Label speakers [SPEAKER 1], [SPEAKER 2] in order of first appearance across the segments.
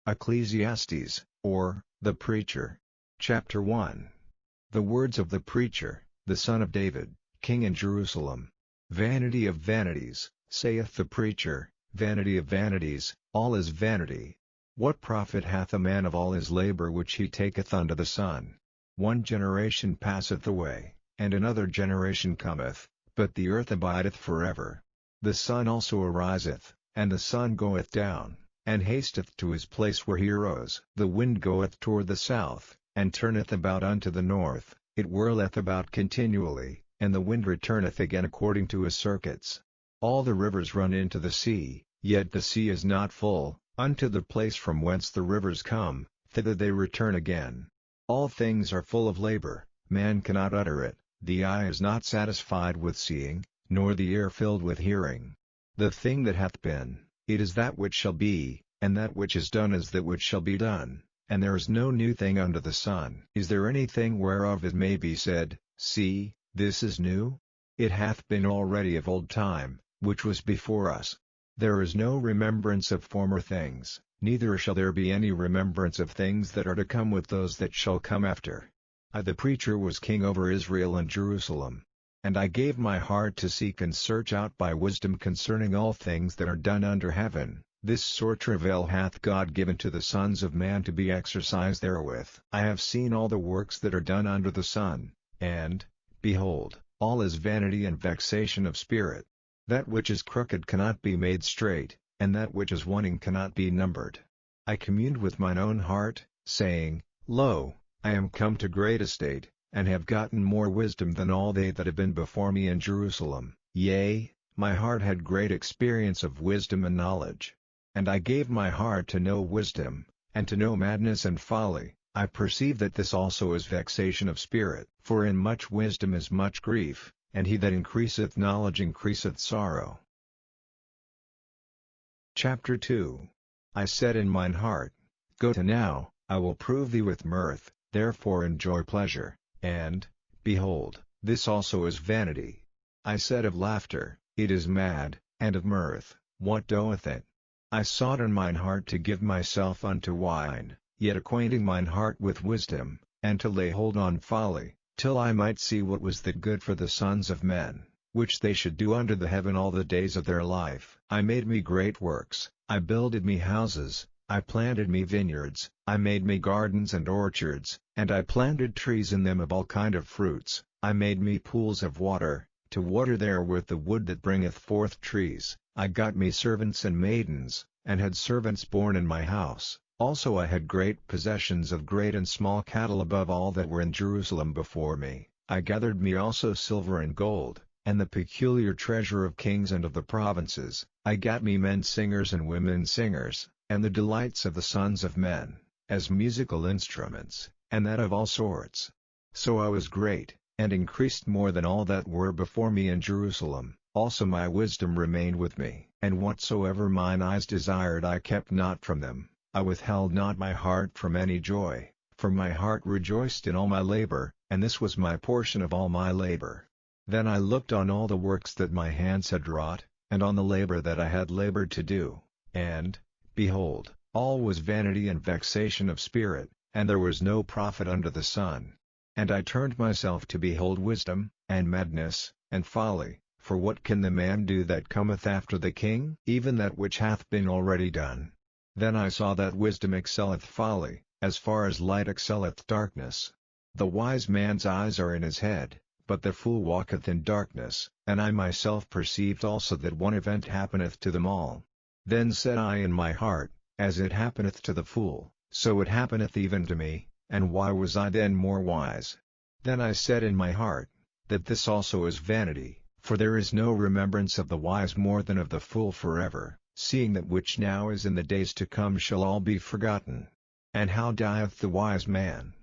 [SPEAKER 1] Ecclesiastes, or, the Preacher. Chapter 1. The words of the preacher, the son of David, king in Jerusalem. Vanity of vanities, saith the preacher, vanity of vanities, all is vanity. What profit hath a man of all his labor which he taketh under the sun? One generation passeth away, and another generation cometh, but the earth abideth forever. The sun also ariseth, and the sun goeth down, and hasteth to his place where he arose. The wind goeth toward the south, and turneth about unto the north, it whirleth about continually, and the wind returneth again according to his circuits. All the rivers run into the sea, yet the sea is not full, unto the place from whence the rivers come, thither they return again. All things are full of labor, man cannot utter it, the eye is not satisfied with seeing, nor the ear filled with hearing. The thing that hath been, it is that which shall be, and that which is done is that which shall be done, and there is no new thing under the sun. Is there anything whereof it may be said, See, this is new? It hath been already of old time, which was before us. There is no remembrance of former things, neither shall there be any remembrance of things that are to come with those that shall come after. I the preacher was king over Israel and Jerusalem. And I gave my heart to seek and search out by wisdom concerning all things that are done under heaven. This sore travail hath God given to the sons of man to be exercised therewith. I have seen all the works that are done under the sun, and, behold, all is vanity and vexation of spirit. That which is crooked cannot be made straight, and that which is wanting cannot be numbered. I communed with mine own heart, saying, Lo, I am come to great estate, and have gotten more wisdom than all they that have been before me in Jerusalem. Yea, my heart had great experience of wisdom and knowledge. And I gave my heart to know wisdom, and to know madness and folly. I perceive that this also is vexation of spirit. For in much wisdom is much grief, and he that increaseth knowledge increaseth sorrow. Chapter 2. I said in mine heart, Go to now, I will prove thee with mirth, therefore enjoy pleasure. And, behold, this also is vanity. I said of laughter, It is mad, and of mirth, what doeth it? I sought in mine heart to give myself unto wine, yet acquainting mine heart with wisdom, and to lay hold on folly, till I might see what was the good for the sons of men, which they should do under the heaven all the days of their life. I made me great works, I builded me houses, I planted me vineyards, I made me gardens and orchards, and I planted trees in them of all kind of fruits. I made me pools of water, to water therewith the wood that bringeth forth trees. I got me servants and maidens, and had servants born in my house. Also I had great possessions of great and small cattle above all that were in Jerusalem before me. I gathered me also silver and gold, and the peculiar treasure of kings and of the provinces. I gat me men singers and women singers, and the delights of the sons of men, as musical instruments, and that of all sorts. So I was great, and increased more than all that were before me in Jerusalem. Also my wisdom remained with me. And whatsoever mine eyes desired I kept not from them, I withheld not my heart from any joy, for my heart rejoiced in all my labor, and this was my portion of all my labor. Then I looked on all the works that my hands had wrought, and on the labor that I had labored to do, and, behold, all was vanity and vexation of spirit, and there was no profit under the sun. And I turned myself to behold wisdom, and madness, and folly. For what can the man do that cometh after the king? Even that which hath been already done. Then I saw that wisdom excelleth folly, as far as light excelleth darkness. The wise man's eyes are in his head, but the fool walketh in darkness. And I myself perceived also that one event happeneth to them all. Then said I in my heart, As it happeneth to the fool, so it happeneth even to me, and why was I then more wise? Then I said in my heart, That this also is vanity. For there is no remembrance of the wise more than of the fool forever, seeing that which now is in the days to come shall all be forgotten. And how dieth the wise man?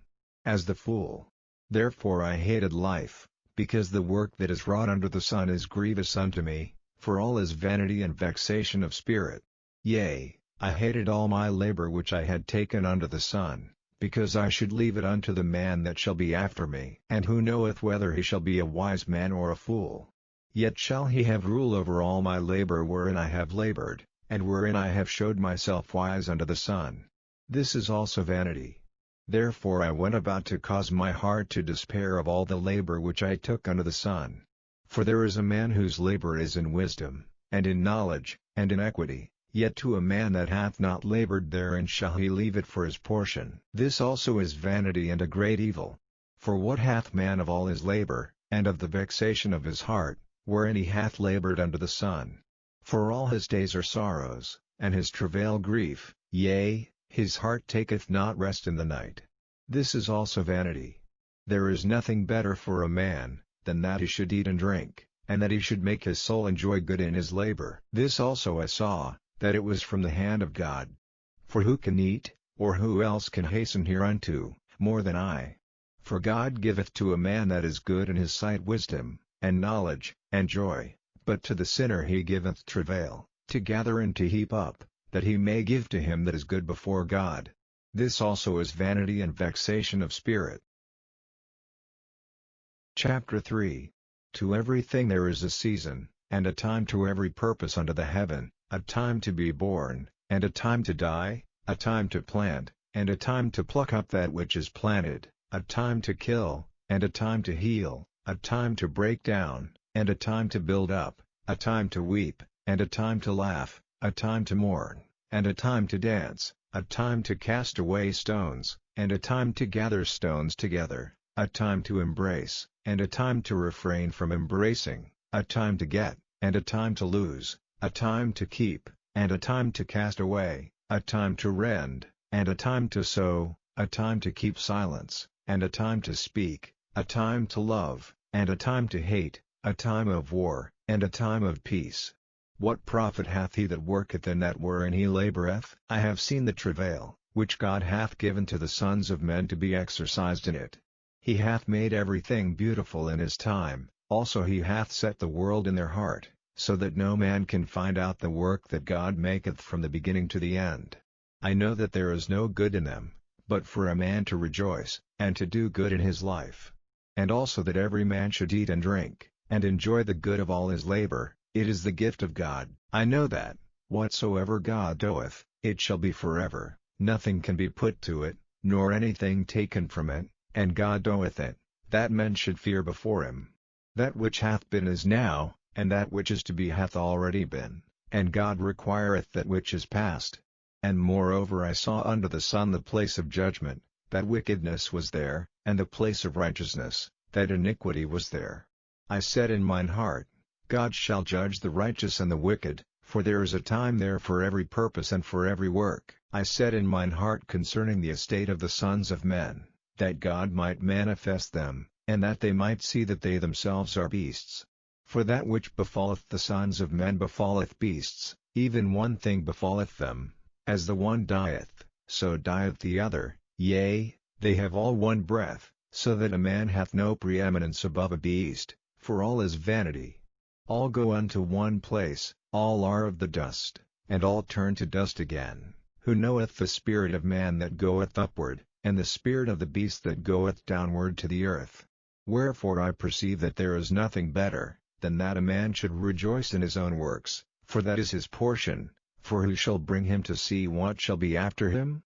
[SPEAKER 1] As the fool. Therefore I hated life, because the work that is wrought under the sun is grievous unto me, for all is vanity and vexation of spirit. Yea, I hated all my labor which I had taken under the sun, because I should leave it unto the man that shall be after me. And who knoweth whether he shall be a wise man or a fool? Yet shall he have rule over all my labor wherein I have labored, and wherein I have showed myself wise under the sun. This is also vanity. Therefore I went about to cause my heart to despair of all the labor which I took under the sun. For there is a man whose labor is in wisdom, and in knowledge, and in equity, yet to a man that hath not labored therein shall he leave it for his portion. This also is vanity and a great evil. For what hath man of all his labor, and of the vexation of his heart, wherein he hath labored under the sun? For all his days are sorrows, and his travail grief, yea, his heart taketh not rest in the night. This is also vanity. There is nothing better for a man, than that he should eat and drink, and that he should make his soul enjoy good in his labor. This also I saw, that it was from the hand of God. For who can eat, or who else can hasten hereunto, more than I? For God giveth to a man that is good in his sight wisdom, and knowledge, and joy, but to the sinner he giveth travail, to gather and to heap up, that he may give to him that is good before God. This also is vanity and vexation of spirit. Chapter 3. To everything there is a season, and a time to every purpose under the heaven, a time to be born, and a time to die, a time to plant, and a time to pluck up that which is planted, a time to kill, and a time to heal, a time to break down, and a time to build up, a time to weep, and a time to laugh, a time to mourn, and a time to dance, a time to cast away stones, and a time to gather stones together, a time to embrace, and a time to refrain from embracing, a time to get, and a time to lose, a time to keep, and a time to cast away, a time to rend, and a time to sow, a time to keep silence, and a time to speak, a time to love, and a time to hate, a time of war, and a time of peace. What profit hath he that worketh in that wherein he laboureth? I have seen the travail, which God hath given to the sons of men to be exercised in it. He hath made everything beautiful in his time, also he hath set the world in their heart, so that no man can find out the work that God maketh from the beginning to the end. I know that there is no good in them, but for a man to rejoice, and to do good in his life. And also that every man should eat and drink, and enjoy the good of all his labor. It is the gift of God. I know that, whatsoever God doeth, it shall be forever, nothing can be put to it, nor anything taken from it, and God doeth it, that men should fear before him. That which hath been is now, and that which is to be hath already been, and God requireth that which is past. And moreover I saw under the sun the place of judgment, that wickedness was there, and the place of righteousness, that iniquity was there. I said in mine heart, God shall judge the righteous and the wicked, for there is a time there for every purpose and for every work. I said in mine heart concerning the estate of the sons of men, that God might manifest them, and that they might see that they themselves are beasts. For that which befalleth the sons of men befalleth beasts, even one thing befalleth them, as the one dieth, so dieth the other, yea, they have all one breath, so that a man hath no preeminence above a beast, for all is vanity. All go unto one place, all are of the dust, and all turn to dust again. Who knoweth the spirit of man that goeth upward, and the spirit of the beast that goeth downward to the earth? Wherefore I perceive that there is nothing better, than that a man should rejoice in his own works, for that is his portion, for who shall bring him to see what shall be after him?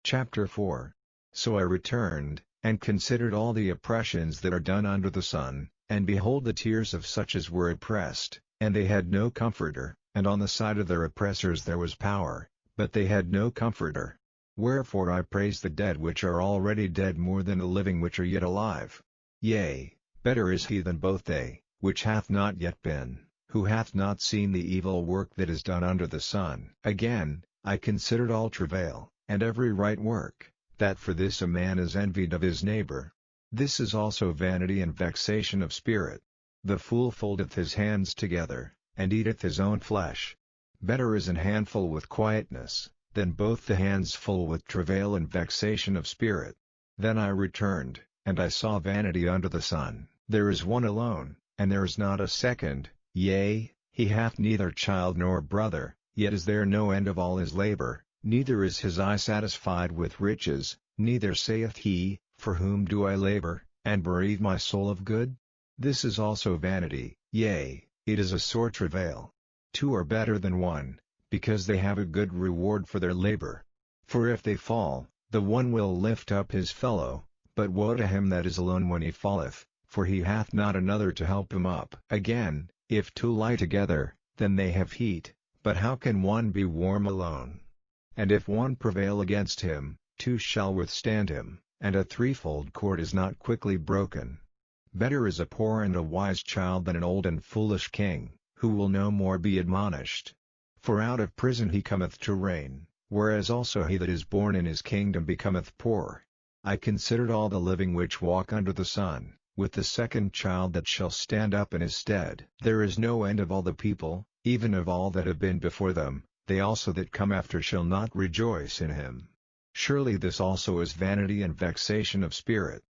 [SPEAKER 1] Chapter 4. So I returned, and considered all the oppressions that are done under the sun, and behold the tears of such as were oppressed, and they had no comforter, and on the side of their oppressors there was power, but they had no comforter. Wherefore I praise the dead which are already dead more than the living which are yet alive. Yea, better is he than both they, which hath not yet been, who hath not seen the evil work that is done under the sun. Again, I considered all travail, and every right work, that for this a man is envied of his neighbor. This is also vanity and vexation of spirit. The fool foldeth his hands together, and eateth his own flesh. Better is an handful with quietness, than both the hands full with travail and vexation of spirit. Then I returned, and I saw vanity under the sun. There is one alone, and there is not a second, yea, he hath neither child nor brother, yet is there no end of all his labor, neither is his eye satisfied with riches, neither saith he, for whom do I labor, and bereave my soul of good? This is also vanity, yea, it is a sore travail. Two are better than one, because they have a good reward for their labor. For if they fall, the one will lift up his fellow, but woe to him that is alone when he falleth, for he hath not another to help him up. Again, if two lie together, then they have heat, but how can one be warm alone? And if one prevail against him, two shall withstand him, and a threefold cord is not quickly broken. Better is a poor and a wise child than an old and foolish king, who will no more be admonished. For out of prison he cometh to reign, whereas also he that is born in his kingdom becometh poor. I considered all the living which walk under the sun, with the second child that shall stand up in his stead. There is no end of all the people, even of all that have been before them, they also that come after shall not rejoice in him. Surely this also is vanity and vexation of spirit.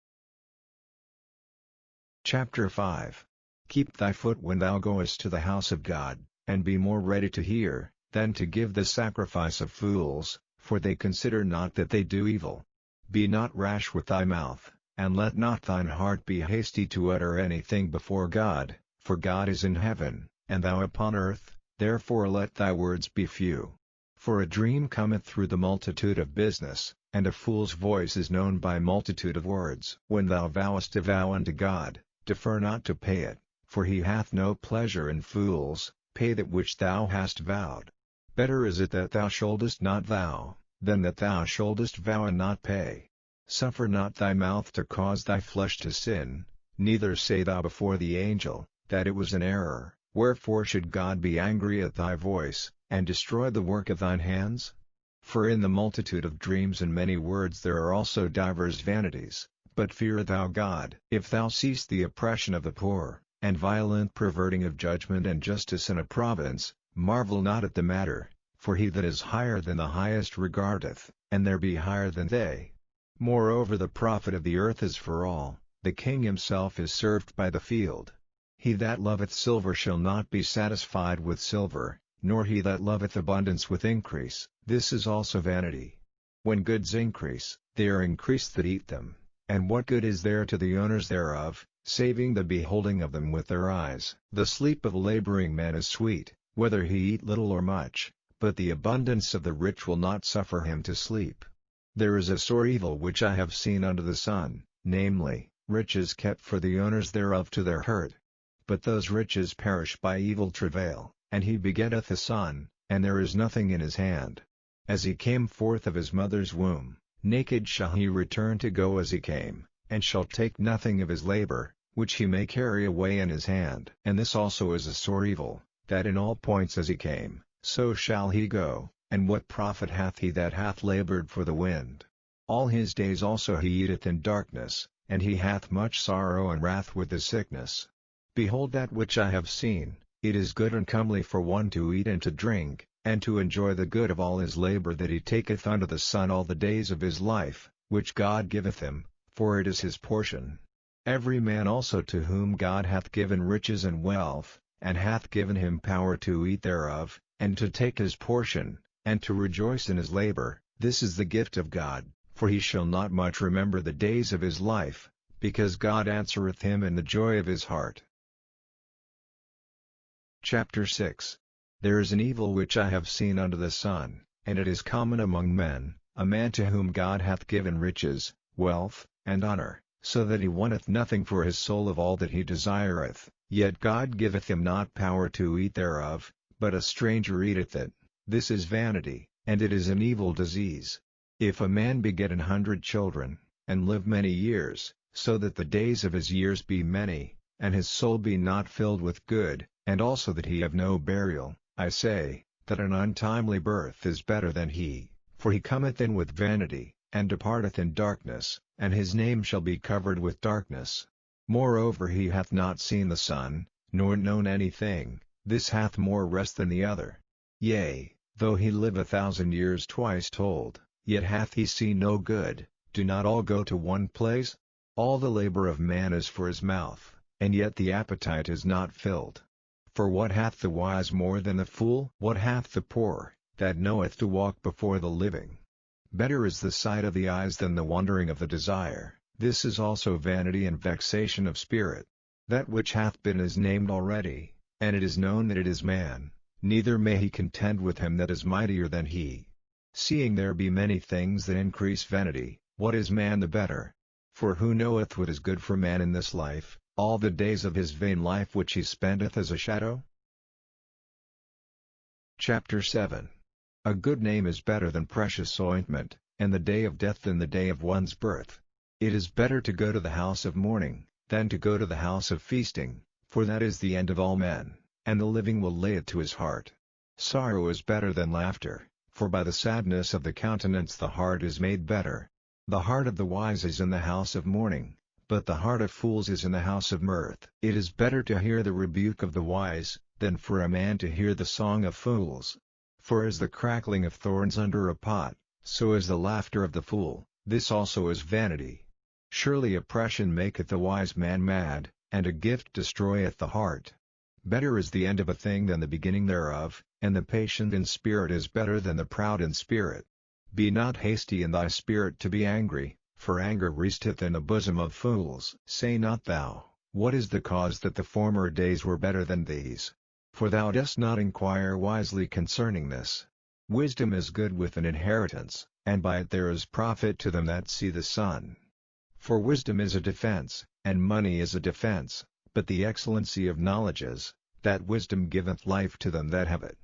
[SPEAKER 1] Chapter 5. Keep thy foot when thou goest to the house of God, and be more ready to hear, than to give the sacrifice of fools, for they consider not that they do evil. Be not rash with thy mouth, and let not thine heart be hasty to utter anything before God, for God is in heaven, and thou upon earth, therefore let thy words be few. For a dream cometh through the multitude of business, and a fool's voice is known by multitude of words. When thou vowest a vow unto God, defer not to pay it, for he hath no pleasure in fools. Pay that which thou hast vowed. Better is it that thou shouldest not vow, than that thou shouldest vow and not pay. Suffer not thy mouth to cause thy flesh to sin, neither say thou before the angel, that it was an error. Wherefore should God be angry at thy voice, and destroy the work of thine hands? For in the multitude of dreams and many words there are also divers vanities, but fear thou God. If thou seest the oppression of the poor, and violent perverting of judgment and justice in a province, marvel not at the matter, for he that is higher than the highest regardeth, and there be higher than they. Moreover the profit of the earth is for all, the king himself is served by the field. He that loveth silver shall not be satisfied with silver, nor he that loveth abundance with increase. This is also vanity. When goods increase, they are increased that eat them, and what good is there to the owners thereof, saving the beholding of them with their eyes? The sleep of a laboring man is sweet, whether he eat little or much, but the abundance of the rich will not suffer him to sleep. There is a sore evil which I have seen under the sun, namely, riches kept for the owners thereof to their hurt. But those riches perish by evil travail, and he begetteth a son, and there is nothing in his hand. As he came forth of his mother's womb, naked shall he return to go as he came, and shall take nothing of his labor, which he may carry away in his hand. And this also is a sore evil, that in all points as he came, so shall he go, and what profit hath he that hath labored for the wind? All his days also he eateth in darkness, and he hath much sorrow and wrath with his sickness. Behold that which I have seen, it is good and comely for one to eat and to drink, and to enjoy the good of all his labor that he taketh under the sun all the days of his life, which God giveth him, for it is his portion. Every man also to whom God hath given riches and wealth, and hath given him power to eat thereof, and to take his portion, and to rejoice in his labor, this is the gift of God, for he shall not much remember the days of his life, because God answereth him in the joy of his heart. Chapter 6. There is an evil which I have seen under the sun, and it is common among men, a man to whom God hath given riches, wealth, and honor, so that he wanteth nothing for his soul of all that he desireth, yet God giveth him not power to eat thereof, but a stranger eateth it. This is vanity, and it is an evil disease. If a man beget 100 children, and live many years, so that the days of his years be many, and his soul be not filled with good, and also that he have no burial, I say, that an untimely birth is better than he, for he cometh in with vanity, and departeth in darkness, and his name shall be covered with darkness. Moreover he hath not seen the sun, nor known anything, this hath more rest than the other. Yea, though he live 1,000 years twice told, yet hath he seen no good. Do not all go to one place? All the labor of man is for his mouth, and yet the appetite is not filled. For what hath the wise more than the fool? What hath the poor, that knoweth to walk before the living? Better is the sight of the eyes than the wandering of the desire. This is also vanity and vexation of spirit. That which hath been is named already, and it is known that it is man. neither may he contend with him that is mightier than he. Seeing there be many things that increase vanity, what is man the better? For who knoweth what is good for man in this life, all the days of his vain life which he spendeth as a shadow? Chapter 7. A good name is better than precious ointment, and the day of death than the day of one's birth. It is better to go to the house of mourning, than to go to the house of feasting, for that is the end of all men, and the living will lay it to his heart. Sorrow is better than laughter, for by the sadness of the countenance the heart is made better. The heart of the wise is in the house of mourning, but the heart of fools is in the house of mirth. It is better to hear the rebuke of the wise, than for a man to hear the song of fools. For as the crackling of thorns under a pot, so is the laughter of the fool, this also is vanity. Surely oppression maketh the wise man mad, and a gift destroyeth the heart. Better is the end of a thing than the beginning thereof, and the patient in spirit is better than the proud in spirit. Be not hasty in thy spirit to be angry, for anger resteth in the bosom of fools. Say not thou, what is the cause that the former days were better than these? For thou dost not inquire wisely concerning this. Wisdom is good with an inheritance, and by it there is profit to them that see the sun. For wisdom is a defense, and money is a defense, but the excellency of knowledge is, that wisdom giveth life to them that have it.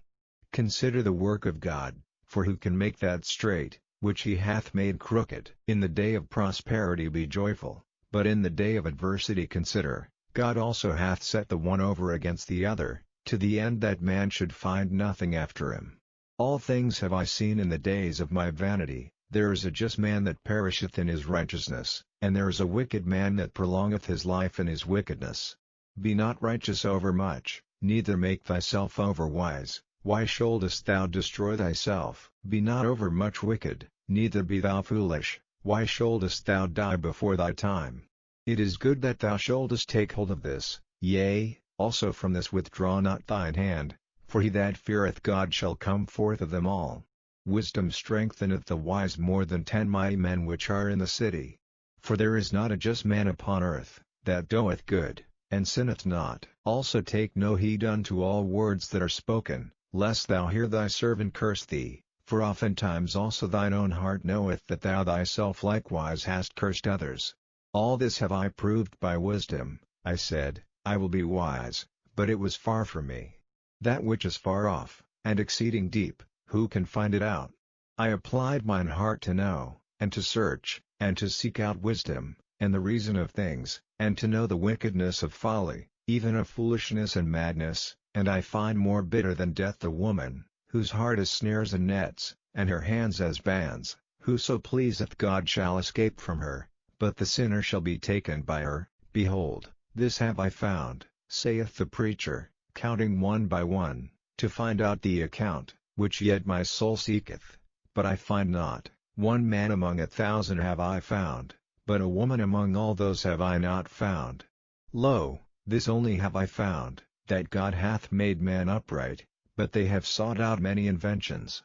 [SPEAKER 1] Consider the work of God, for who can make that straight, which he hath made crooked? In the day of prosperity be joyful, but in the day of adversity consider, God also hath set the one over against the other, to the end that man should find nothing after him. All things have I seen in the days of my vanity. There is a just man that perisheth in his righteousness, and there is a wicked man that prolongeth his life in his wickedness. Be not righteous overmuch, neither make thyself overwise. Why shouldest thou destroy thyself? Be not overmuch wicked, neither be thou foolish. Why shouldest thou die before thy time? It is good that thou shouldest take hold of this, yea, also from this withdraw not thine hand, for he that feareth God shall come forth of them all. Wisdom strengtheneth the wise more than 10 mighty men which are in the city. For there is not a just man upon earth, that doeth good, and sinneth not. Also take no heed unto all words that are spoken, lest thou hear thy servant curse thee, for oftentimes also thine own heart knoweth that thou thyself likewise hast cursed others. All this have I proved by wisdom. I said, I will be wise, but it was far from me. That which is far off, and exceeding deep, who can find it out? I applied mine heart to know, and to search, and to seek out wisdom, and the reason of things, and to know the wickedness of folly, even of foolishness and madness, and I find more bitter than death the woman, whose heart is snares and nets, and her hands as bands. Whoso pleaseth God shall escape from her, but the sinner shall be taken by her. Behold, this have I found, saith the preacher, counting one by one, to find out the account, which yet my soul seeketh, but I find not. One man among 1,000 have I found, but a woman among all those have I not found. Lo, this only have I found, that God hath made man upright, but they have sought out many inventions.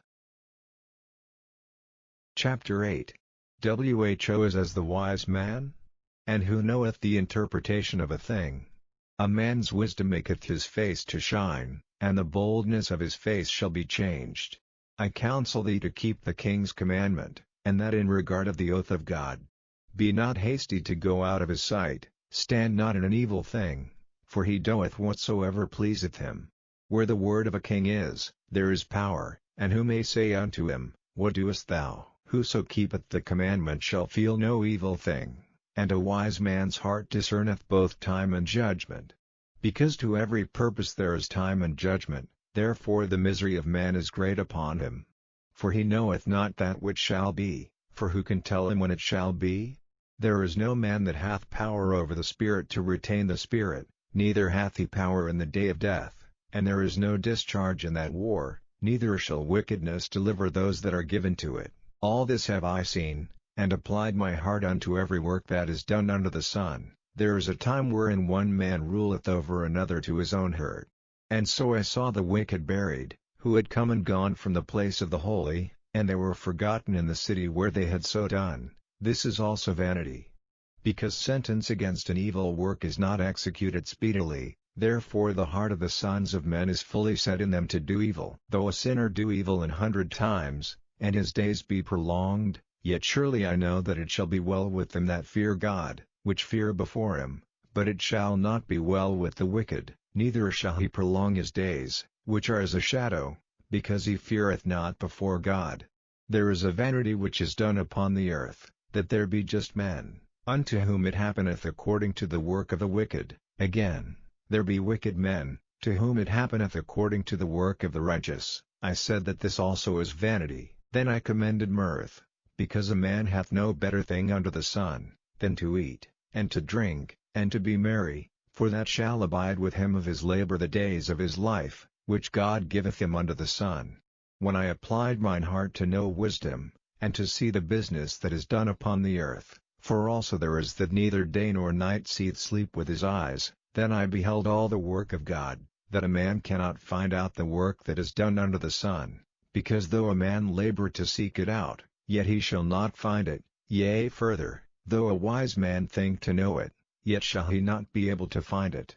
[SPEAKER 1] Chapter 8. Who is as the wise man? And who knoweth the interpretation of a thing? A man's wisdom maketh his face to shine, and the boldness of his face shall be changed. I counsel thee to keep the king's commandment, and that in regard of the oath of God. Be not hasty to go out of his sight, stand not in an evil thing, for he doeth whatsoever pleaseth him. Where the word of a king is, there is power, and who may say unto him, What doest thou? Whoso keepeth the commandment shall feel no evil thing, and a wise man's heart discerneth both time and judgment. Because to every purpose there is time and judgment, therefore the misery of man is great upon him. For he knoweth not that which shall be, for who can tell him when it shall be? There is no man that hath power over the spirit to retain the spirit, neither hath he power in the day of death, and there is no discharge in that war, neither shall wickedness deliver those that are given to it. All this have I seen, and applied my heart unto every work that is done under the sun. There is a time wherein one man ruleth over another to his own hurt. And so I saw the wicked buried, who had come and gone from the place of the holy, and they were forgotten in the city where they had so done. This is also vanity. Because sentence against an evil work is not executed speedily, Therefore the heart of the sons of men is fully set in them to do evil. Though a sinner do evil 100 times, and his days be prolonged, yet surely I know that it shall be well with them that fear God, which fear before him, but it shall not be well with the wicked, neither shall he prolong his days, which are as a shadow, because he feareth not before God. There is a vanity which is done upon the earth, that there be just men, unto whom it happeneth according to the work of the wicked. Again, there be wicked men, to whom it happeneth according to the work of the righteous. I said that this also is vanity. Then I commended mirth, because a man hath no better thing under the sun, than to eat, and to drink, and to be merry, for that shall abide with him of his labor the days of his life, which God giveth him under the sun. When I applied mine heart to know wisdom, and to see the business that is done upon the earth, for also there is that neither day nor night seeth sleep with his eyes, then I beheld all the work of God, that a man cannot find out the work that is done under the sun, because though a man labor to seek it out, yet he shall not find it, yea further, though a wise man think to know it, yet shall he not be able to find it.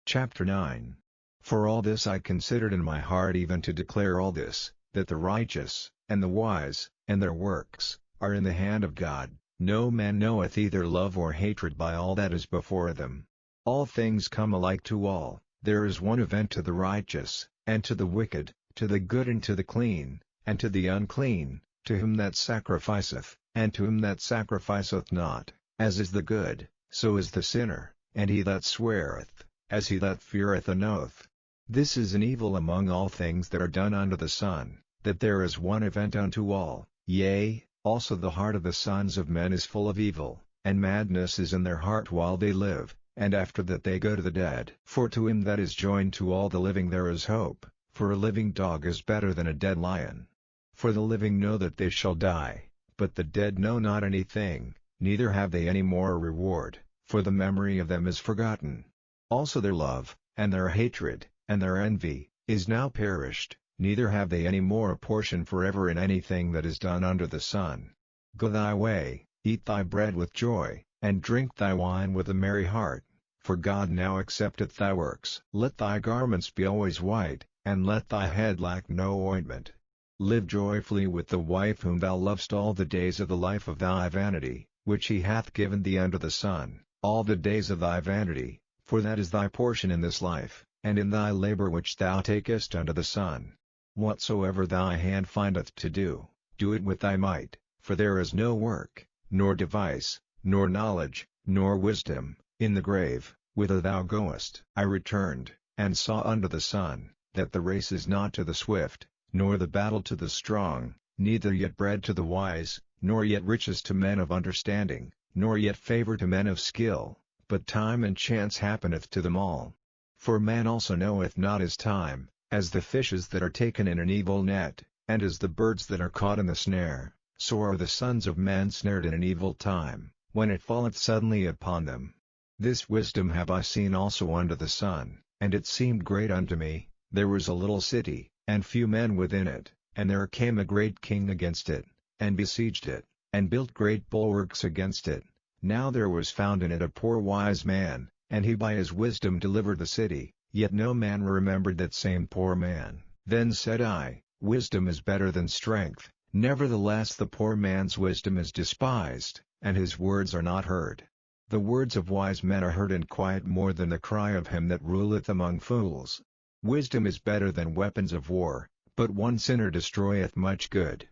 [SPEAKER 1] Chapter 9. For all this I considered in my heart even to declare all this, that the righteous, and the wise, and their works, are in the hand of God. No man knoweth either love or hatred by all that is before them. All things come alike to all, there is one event to the righteous, and to the wicked, to the good and to the clean, and to the unclean, to him that sacrificeth, and to him that sacrificeth not, as is the good, so is the sinner, and he that sweareth, as he that feareth an oath. This is an evil among all things that are done under the sun, that there is one event unto all, yea, also the heart of the sons of men is full of evil, and madness is in their heart while they live, and after that they go to the dead. For to him that is joined to all the living there is hope, for a living dog is better than a dead lion. For the living know that they shall die, but the dead know not anything, neither have they any more reward, for the memory of them is forgotten. Also their love, and their hatred, and their envy, is now perished, neither have they any more a portion forever in anything that is done under the sun. Go thy way, eat thy bread with joy, and drink thy wine with a merry heart, for God now accepteth thy works. Let thy garments be always white, and let thy head lack no ointment. Live joyfully with the wife whom thou lovest all the days of the life of thy vanity, which he hath given thee under the sun, all the days of thy vanity, for that is thy portion in this life, and in thy labor which thou takest under the sun. Whatsoever thy hand findeth to do, do it with thy might, for there is no work, nor device, nor knowledge, nor wisdom, in the grave, whither thou goest. I returned, and saw under the sun, that the race is not to the swift, nor the battle to the strong, neither yet bread to the wise, nor yet riches to men of understanding, nor yet favor to men of skill, but time and chance happeneth to them all. For man also knoweth not his time, as the fishes that are taken in an evil net, and as the birds that are caught in the snare, so are the sons of man snared in an evil time, when it falleth suddenly upon them. This wisdom have I seen also under the sun, and it seemed great unto me. There was a little city, and few men within it, and there came a great king against it, and besieged it, and built great bulwarks against it. Now there was found in it a poor wise man, and he by his wisdom delivered the city, yet no man remembered that same poor man. Then said I, Wisdom is better than strength, nevertheless the poor man's wisdom is despised, and his words are not heard. The words of wise men are heard in quiet more than the cry of him that ruleth among fools. Wisdom is better than weapons of war, but one sinner destroyeth much good.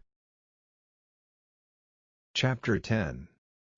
[SPEAKER 1] Chapter 10.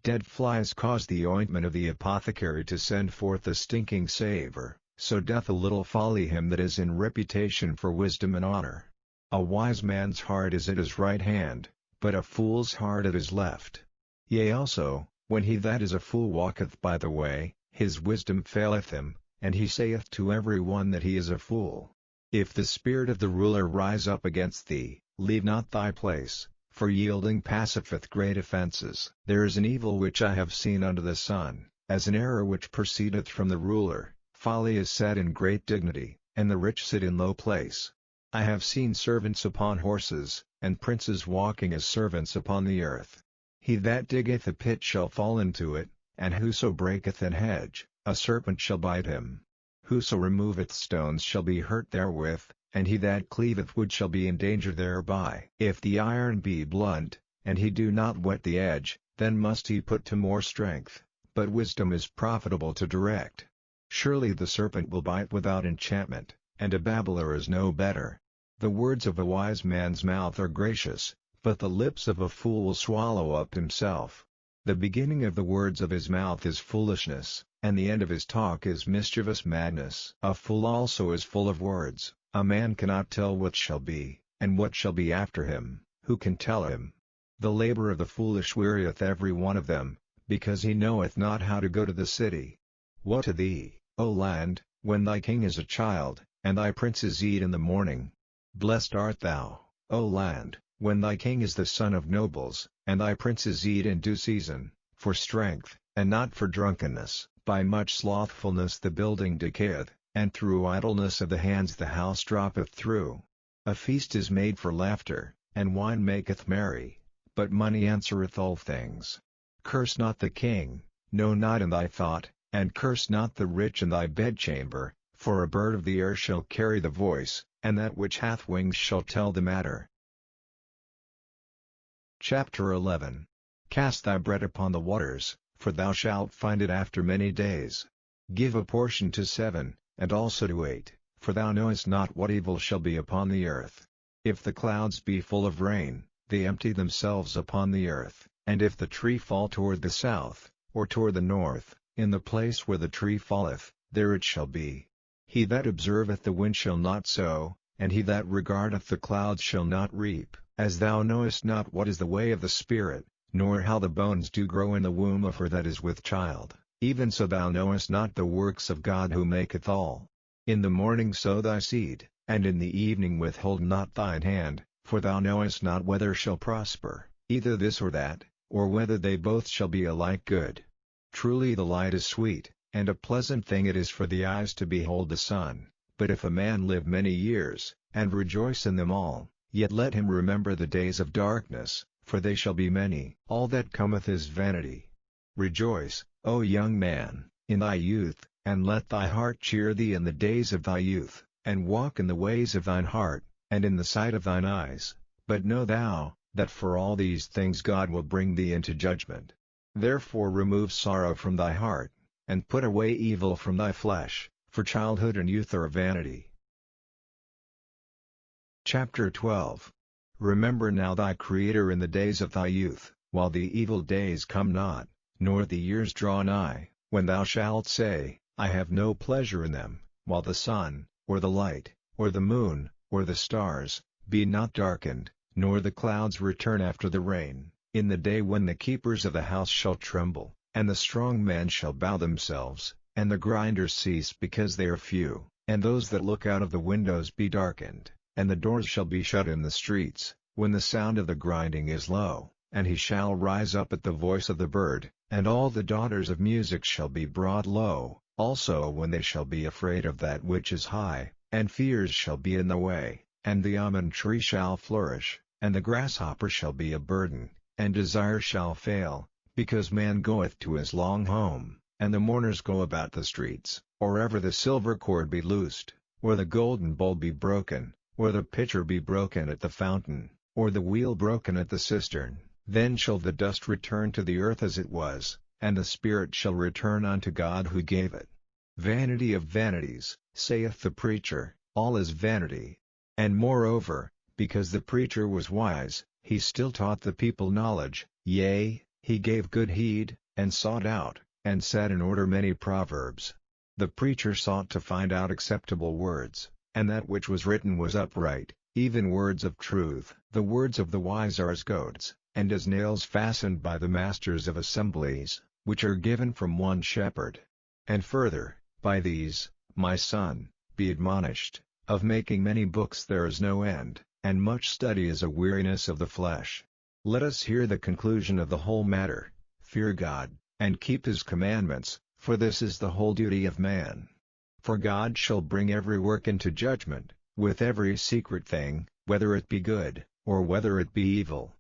[SPEAKER 1] Dead flies cause the ointment of the apothecary to send forth a stinking savour, so doth a little folly him that is in reputation for wisdom and honour. A wise man's heart is at his right hand, but a fool's heart at his left. Yea also, when he that is a fool walketh by the way, his wisdom faileth him, and he saith to every one that he is a fool. If the spirit of the ruler rise up against thee, leave not thy place, for yielding passeth great offences. There is an evil which I have seen under the sun, as an error which proceedeth from the ruler. Folly is set in great dignity, and the rich sit in low place. I have seen servants upon horses, and princes walking as servants upon the earth. He that diggeth a pit shall fall into it, and whoso breaketh an hedge, a serpent shall bite him. Whoso removeth stones shall be hurt therewith, and he that cleaveth wood shall be in danger thereby. If the iron be blunt, and he do not whet the edge, then must he put to more strength, but wisdom is profitable to direct. Surely the serpent will bite without enchantment, and a babbler is no better. The words of a wise man's mouth are gracious, but the lips of a fool will swallow up himself. The beginning of the words of his mouth is foolishness, and the end of his talk is mischievous madness. A fool also is full of words. A man cannot tell what shall be, and what shall be after him. Who can tell him? The labor of the foolish wearieth every one of them, because he knoweth not how to go to the city. Woe to thee, O land, when thy king is a child, and thy princes eat in the morning. Blessed art thou, O land, when thy king is the son of nobles, and thy princes eat in due season, for strength, and not for drunkenness. By much slothfulness the building decayeth, and through idleness of the hands the house droppeth through. A feast is made for laughter, and wine maketh merry, but money answereth all things. Curse not the king, no not in thy thought, and curse not the rich in thy bedchamber, for a bird of the air shall carry the voice, and that which hath wings shall tell the matter. Chapter 11. Cast thy bread upon the waters, for thou shalt find it after many days. Give a portion to 7, and also to 8, for thou knowest not what evil shall be upon the earth. If the clouds be full of rain, they empty themselves upon the earth, and if the tree fall toward the south, or toward the north, in the place where the tree falleth, there it shall be. He that observeth the wind shall not sow, and he that regardeth the clouds shall not reap. As thou knowest not what is the way of the Spirit, nor how the bones do grow in the womb of her that is with child, even so thou knowest not the works of God who maketh all. In the morning sow thy seed, and in the evening withhold not thine hand, for thou knowest not whether shall prosper, either this or that, or whether they both shall be alike good. Truly the light is sweet, and a pleasant thing it is for the eyes to behold the sun, but if a man live many years, and rejoice in them all, yet let him remember the days of darkness, for they shall be many. All that cometh is vanity. Rejoice, O young man, in thy youth, and let thy heart cheer thee in the days of thy youth, and walk in the ways of thine heart, and in the sight of thine eyes. But know thou, that for all these things God will bring thee into judgment. Therefore remove sorrow from thy heart, and put away evil from thy flesh, for childhood and youth are vanity. Chapter 12. Remember now thy Creator in the days of thy youth, while the evil days come not, nor the years draw nigh, when thou shalt say, I have no pleasure in them, while the sun, or the light, or the moon, or the stars, be not darkened, nor the clouds return after the rain, in the day when the keepers of the house shall tremble, and the strong men shall bow themselves, and the grinders cease because they are few, and those that look out of the windows be darkened, and the doors shall be shut in the streets, when the sound of the grinding is low, and he shall rise up at the voice of the bird, and all the daughters of music shall be brought low, also when they shall be afraid of that which is high, and fears shall be in the way, and the almond tree shall flourish, and the grasshopper shall be a burden, and desire shall fail, because man goeth to his long home, and the mourners go about the streets, or ever the silver cord be loosed, or the golden bowl be broken, or the pitcher be broken at the fountain, or the wheel broken at the cistern, then shall the dust return to the earth as it was, and the spirit shall return unto God who gave it. Vanity of vanities, saith the preacher, all is vanity. And moreover, because the preacher was wise, he still taught the people knowledge, yea, he gave good heed, and sought out, and set in order many proverbs. The preacher sought to find out acceptable words, and that which was written was upright, even words of truth. The words of the wise are as goads, and as nails fastened by the masters of assemblies, which are given from one shepherd. And further, by these, my son, be admonished, of making many books there is no end, and much study is a weariness of the flesh. Let us hear the conclusion of the whole matter: fear God, and keep his commandments, for this is the whole duty of man. For God shall bring every work into judgment, with every secret thing, whether it be good, or whether it be evil.